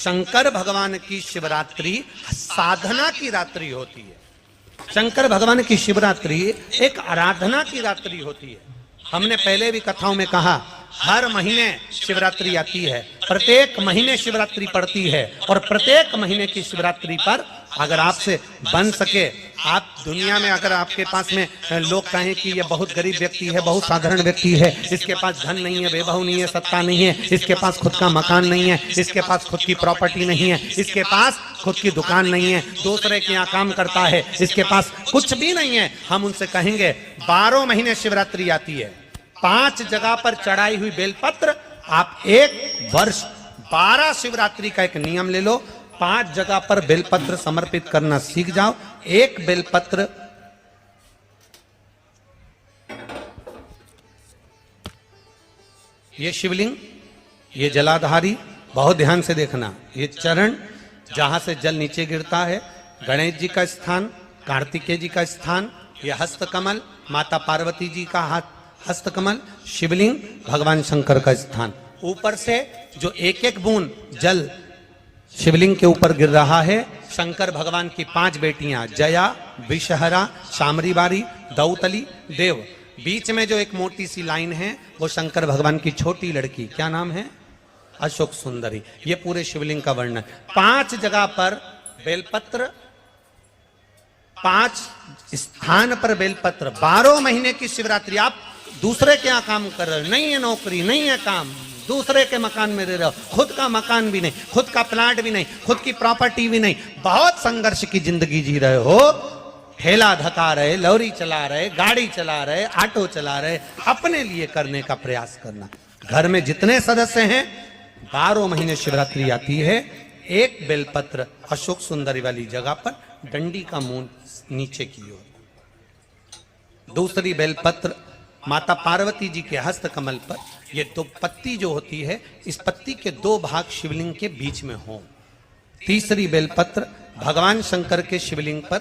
शंकर भगवान की शिवरात्रि साधना की रात्रि होती है। शंकर भगवान की शिवरात्रि एक आराधना की रात्रि होती है। हमने पहले भी कथाओं में कहा, हर महीने शिवरात्रि आती है, प्रत्येक महीने शिवरात्रि पड़ती है, और प्रत्येक महीने की शिवरात्रि पर अगर आपसे बन सके, आप दुनिया में अगर आपके पास में लोग कहें कि ये बहुत गरीब व्यक्ति है, बहुत साधारण व्यक्ति है, इसके पास धन नहीं है, वैभव नहीं है, सत्ता नहीं है, इसके पास खुद का मकान नहीं है, इसके पास खुद की प्रॉपर्टी नहीं है, इसके पास खुद की दुकान नहीं है, दूसरे के यहाँ काम करता है, इसके पास कुछ भी नहीं है, हम उनसे कहेंगे 12 महीने शिवरात्रि आती है, 5 जगह पर चढ़ाई हुई बेलपत्र, आप एक वर्ष 12 शिवरात्रि का एक नियम ले लो, 5 जगह पर बेलपत्र समर्पित करना सीख जाओ। एक बेलपत्र ये शिवलिंग, ये जलाधारी, बहुत ध्यान से देखना, ये चरण जहां से जल नीचे गिरता है, गणेश जी का स्थान, कार्तिकेय जी का स्थान, ये हस्तकमल माता पार्वती जी का हाथ हस्तकमल, शिवलिंग भगवान शंकर का स्थान। ऊपर से जो एक एक बूंद जल शिवलिंग के ऊपर गिर रहा है, शंकर भगवान की 5 बेटियां जया, विषहरा, शामरीबारी, दौतली, देव। बीच में जो एक मोटी सी लाइन है वो शंकर भगवान की छोटी लड़की, क्या नाम है? अशोक सुंदरी। ये पूरे शिवलिंग का वर्णन। 5 जगह पर बेलपत्र, 5 स्थान पर बेलपत्र, 12 महीने की शिवरात्रि। आप दूसरे के यहाँ काम कर रहे हो, नहीं है नौकरी, नहीं है काम, दूसरे के मकान में रह रहे हो, खुद का मकान भी नहीं, खुद का प्लाट भी नहीं, खुद की प्रॉपर्टी भी नहीं, बहुत संघर्ष की जिंदगी जी रहे हो, ठेला धका रहे, लॉरी चला रहे, गाड़ी चला रहे, ऑटो चला रहे, अपने लिए करने का प्रयास करना। घर में जितने सदस्य हैं, 12 महीने शिवरात्रि आती है, एक बेलपत्र अशोक सुंदरी वाली जगह पर, डंडी का मुंह नीचे की ओर। दूसरी बेलपत्र माता पार्वती जी के हस्त कमल पर, ये 2 पत्ती जो होती है, इस पत्ती के 2 भाग शिवलिंग के बीच में हो। तीसरी बेलपत्र भगवान शंकर के शिवलिंग पर,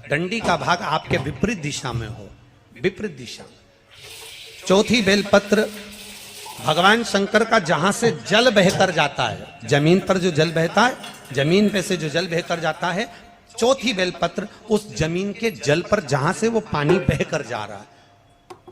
डंडी का भाग आपके विपरीत दिशा में हो, विपरीत दिशा। चौथी बेलपत्र भगवान शंकर का जहां से जल बहकर जाता है, जमीन पर जो जल बहता है, जमीन पे से जो जल बहकर जाता है, चौथी बेलपत्र उस जमीन के जल पर जहां से वो पानी बहकर जा रहा है,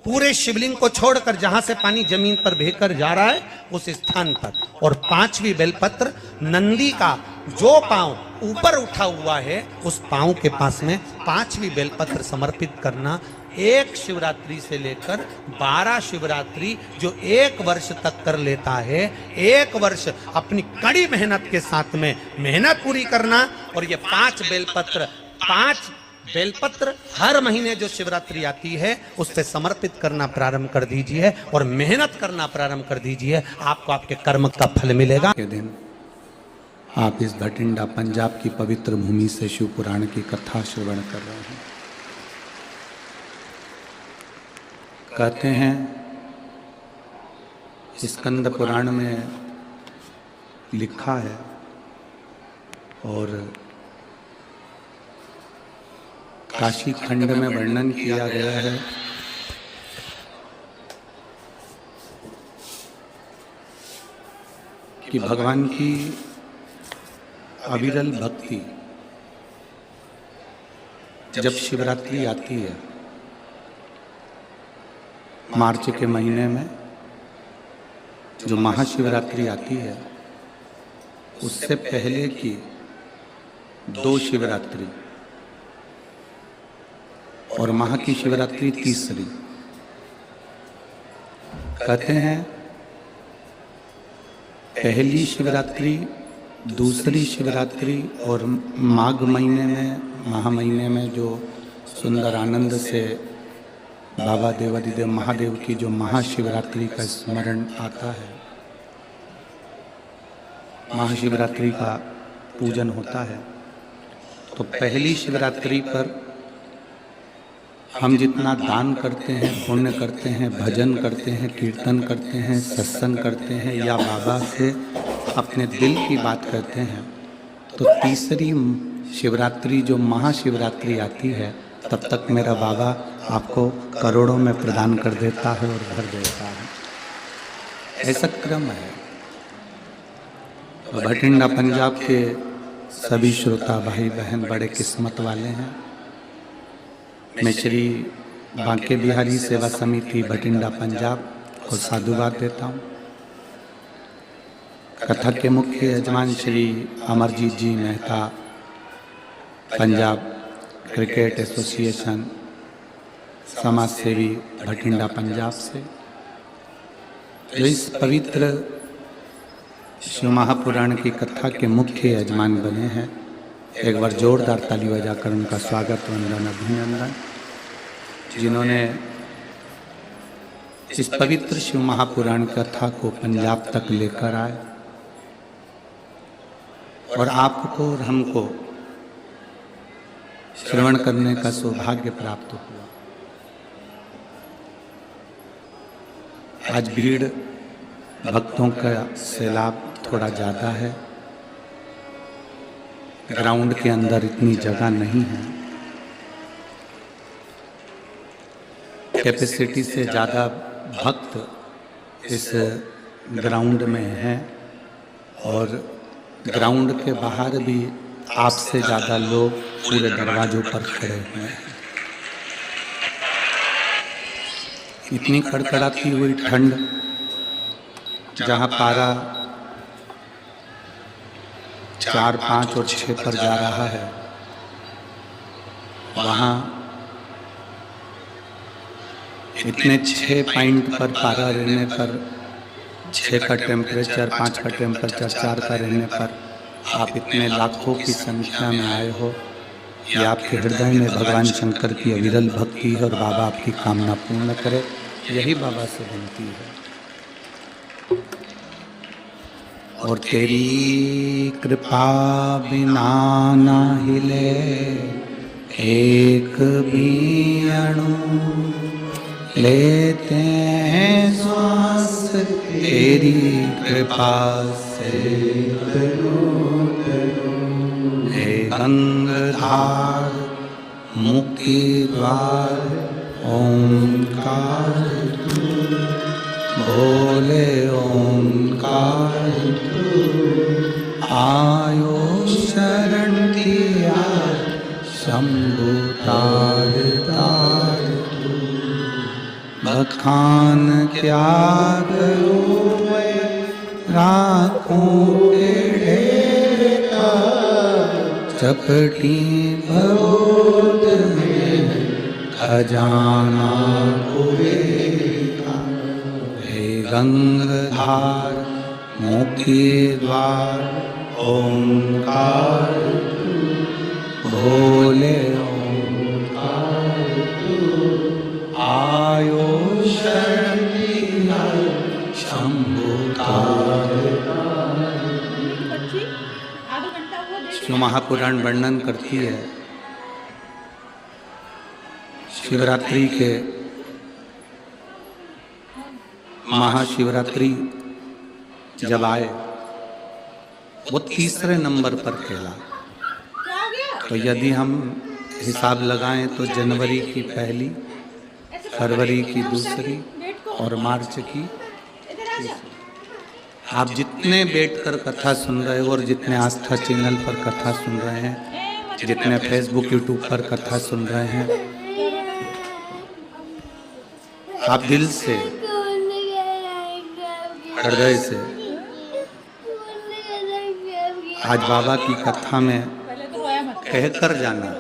पूरे शिवलिंग को छोड़कर जहां से पानी जमीन पर बहकर जा रहा है उस स्थान पर। और 5वीं बेलपत्र नंदी का जो पांव ऊपर उठा हुआ है, उस पांव के पास में 5वीं बेलपत्र समर्पित करना। एक शिवरात्रि से लेकर 12 शिवरात्रि जो 1 वर्ष तक कर लेता है, 1 वर्ष अपनी कड़ी मेहनत के साथ में मेहनत पूरी करना। और ये 5 बेलपत्र हर महीने जो शिवरात्रि आती है उस पे समर्पित करना प्रारंभ कर दीजिए और मेहनत करना प्रारंभ कर दीजिए, आपको आपके कर्म का फल मिलेगा। के दिन आप इस भटिंडा पंजाब की पवित्र भूमि से शिव पुराण की कथा श्रवण कर रहे हैं। कहते हैं स्कंद पुराण में लिखा है और काशी खंड में वर्णन किया गया है कि भगवान की अविरल भक्ति जब शिवरात्रि आती है, मार्च के महीने में जो महाशिवरात्रि आती है, उससे पहले की 2 शिवरात्रि और माह की शिवरात्रि तीसरी, कहते हैं पहली शिवरात्रि, दूसरी शिवरात्रि और माघ महीने में, माह महीने में जो सुंदर आनंद से बाबा देवादिदेव महादेव की जो महाशिवरात्रि का स्मरण आता है, महाशिवरात्रि का पूजन होता है। तो पहली शिवरात्रि पर हम जितना दान करते हैं, पुण्य करते हैं, भजन करते हैं, कीर्तन करते हैं, सत्संग करते हैं या बाबा से अपने दिल की बात करते हैं, तो तीसरी शिवरात्रि जो महाशिवरात्रि आती है, तब तक मेरा बाबा आपको करोड़ों में प्रदान कर देता है और भर देता है। ऐसा क्रम है। भटिंडा पंजाब के सभी श्रोता भाई बहन बड़े किस्मत वाले हैं। मैं श्री बांके बिहारी सेवा समिति भटिंडा पंजाब को साधुवाद देता हूँ। कथा के मुख्य यजमान श्री अमरजीत जी मेहता, पंजाब क्रिकेट एसोसिएशन समाज सेवी भटिंडा पंजाब से, जो इस पवित्र शिव महापुराण की कथा के मुख्य यजमान बने हैं। एक बार जोरदार ताली बजाकर उनका स्वागत, वंदन, अभिनंदन। जिन्होंने इस पवित्र शिव महापुराण कथा को पंजाब तक लेकर आए और आपको और हमको श्रवण करने का सौभाग्य प्राप्त हुआ। आज भीड़ भक्तों का सैलाब थोड़ा ज़्यादा है, ग्राउंड के अंदर इतनी जगह नहीं है, कैपेसिटी से ज़्यादा भक्त इस ग्राउंड में हैं और ग्राउंड के बाहर भी आपसे ज़्यादा लोग पूरे दरवाजों पर खड़े हैं। इतनी कड़कड़ाती हुई ठंड, जहाँ पारा 4, 5 और 6 पर जा रहा है, वहाँ इतने 6 पॉइंट पर पारा रहने पर, 6 का टेम्परेचर, 5 का टेम्परेचर, 4 का रहने पर आप इतने लाखों की संख्या में आए हो। ये आपके हृदय में भगवान शंकर की अविरल भक्ति है और बाबा आपकी कामना पूर्ण करे, यही बाबा से विनती है। और तेरी कृपा बिना ना हिले एक भी अणु, लेते हैं श्वास तेरी कृपा से। हे गंगाधार मुक्ति द्वार ओंकार भोले ओंकार आयो शरण किया शंभु तार तार। बखान क्या करूं मैं राखूं के ढेर का, चपटी भगोद में खजाना कुबेर का। हे गंगाधार मुक्ति द्वार ओंकार भोले ओंकार आयो शरण शंभु तार। शिव महापुराण वर्णन करती है शिवरात्रि के महाशिवरात्रि जब आए, वो तीसरे नंबर पर खेला। तो यदि हम हिसाब लगाएं तो जनवरी की पहली, फरवरी की दूसरी और मार्च की तीसरी। आप जितने बैठकर कथा सुन रहे हो और जितने आस्था चैनल पर कथा सुन रहे हैं, जितने फेसबुक यूट्यूब पर कथा सुन रहे हैं, आप दिल से हृदय से आज बाबा की कथा में कहकर जाना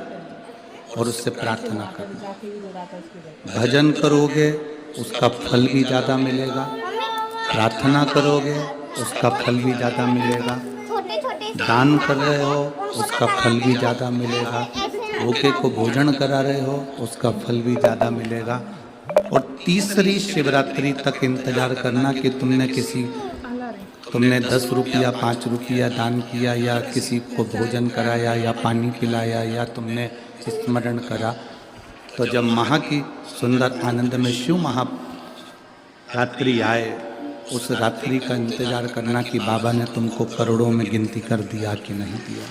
और उससे प्रार्थना करना। भजन करोगे उसका फल भी ज़्यादा मिलेगा, प्रार्थना करोगे उसका फल भी ज़्यादा मिलेगा, दान कर रहे हो उसका फल भी ज़्यादा मिलेगा, भूखे को भोजन करा रहे हो उसका फल भी ज़्यादा मिलेगा। और तीसरी शिवरात्रि तक इंतजार करना कि तुमने 10 रुपया 5 रुपया दान किया या किसी को भोजन कराया या पानी पिलाया या तुमने स्मरण करा। तो जब महा की सुंदर आनंद में शिव महारात्रि आए, उस रात्रि का इंतजार करना कि बाबा ने तुमको करोड़ों में गिनती कर दिया कि नहीं दिया।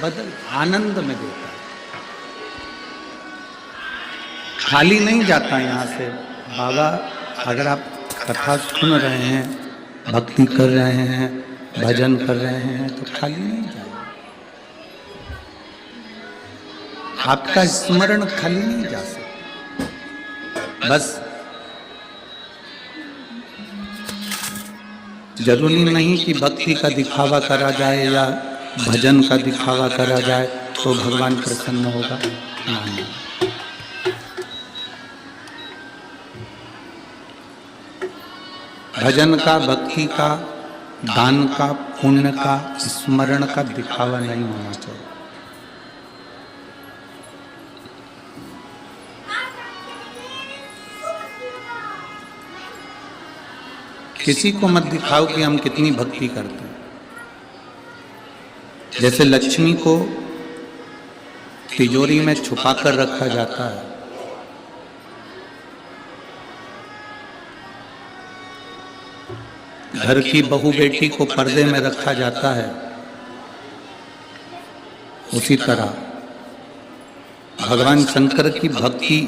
बदल आनंद में देता है, खाली नहीं जाता यहाँ से। बाबा अगर आप कथा सुन रहे हैं, भक्ति कर रहे हैं, भजन कर रहे हैं तो खाली नहीं जाए, आपका स्मरण खाली नहीं जा सकता। बस जरूरी नहीं कि भक्ति का दिखावा करा जाए या भजन का दिखावा करा जाए तो भगवान प्रसन्न होगा, नहीं। भजन का, भक्ति का, दान का, पुण्य का, स्मरण का दिखावा नहीं होना चाहिए। किसी को मत दिखाओ कि हम कितनी भक्ति करते हैं। जैसे लक्ष्मी को तिजोरी में छुपा कर रखा जाता है, घर की बहू बेटी को पर्दे में रखा जाता है, उसी तरह भगवान शंकर की भक्ति